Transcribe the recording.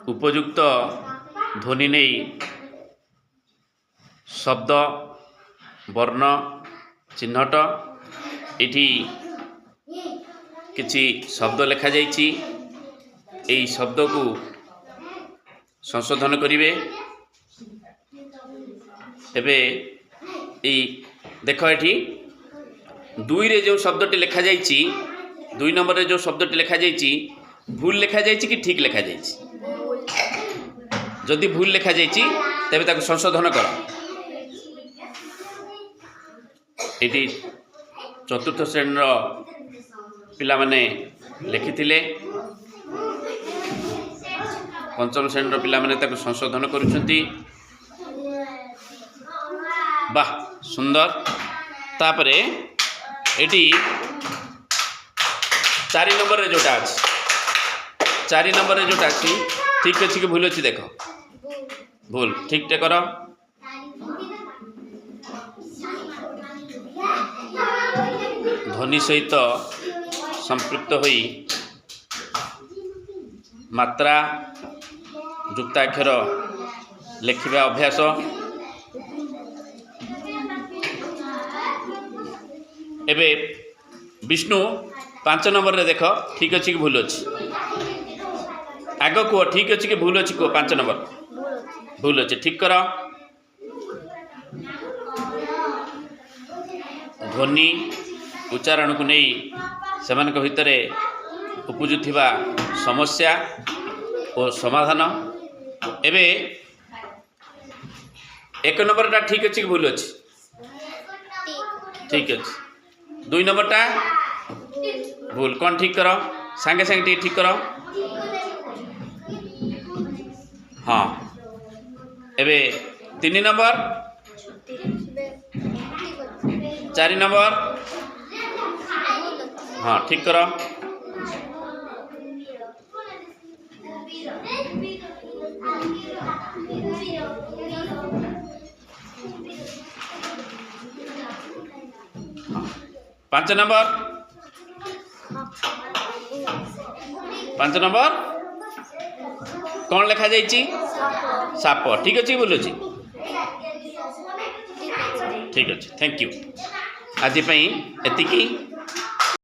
उपयुक्त ध्वनि नहीं शब्द वर्ण चिन्हट इठी किछि शब्द लिखा जाइछि एई शब्द को संशोधन करिवे। एबे एई देख एठी दुई रे जो शब्दटी लिखा जाइछि दुई नंबर रे जो शब्दटी लिखा जाइछि भूल लिखा जाइछि कि ठीक लिखा जाइछि। जदि भूल लिखा जाइछि तबे ताको संशोधन कर। एटी चतुर्थ श्रेणी पिला माने लिखिथिले पंचम श्रेणी पिला माने ताको संशोधन करुछंती। वाह सुंदर। तापरे एटी 4 नंबर रे जोटा अछि 4 नंबर रे जोटा अछि ठीक अछि कि भूल अछि देखो भूल ठीक टे करो। ध्वनि सहित संपृक्त होई मात्रा युक्ताक्षर लिखिबा अभ्यास। एबे विष्णु 5 नंबर रे देख ठीक अछि कि भूल अछि आग को ठीक अछि कि भूल अछि को 5 नंबर भूल अछि ठीक कर। ध्वनि उच्चारण को नहीं सेमान को भितरे उपजुथिबा समस्या और समाधान। एबे 1 नंबर टा ठीक अछि कि भूल अछि ठीक अछि 2 नंबर टा भूल कौन ठीक करो सांगे सांगे ठीक करो। हाँ एबे 3 नंबर 4 नंबर हाँ ठीक करो। हाँ 5 नंबर 5 नंबर कौन लिखा जाइछि साप ठीक अछि बोलो छी ठीक अछि थैंक यू आज एतिकी।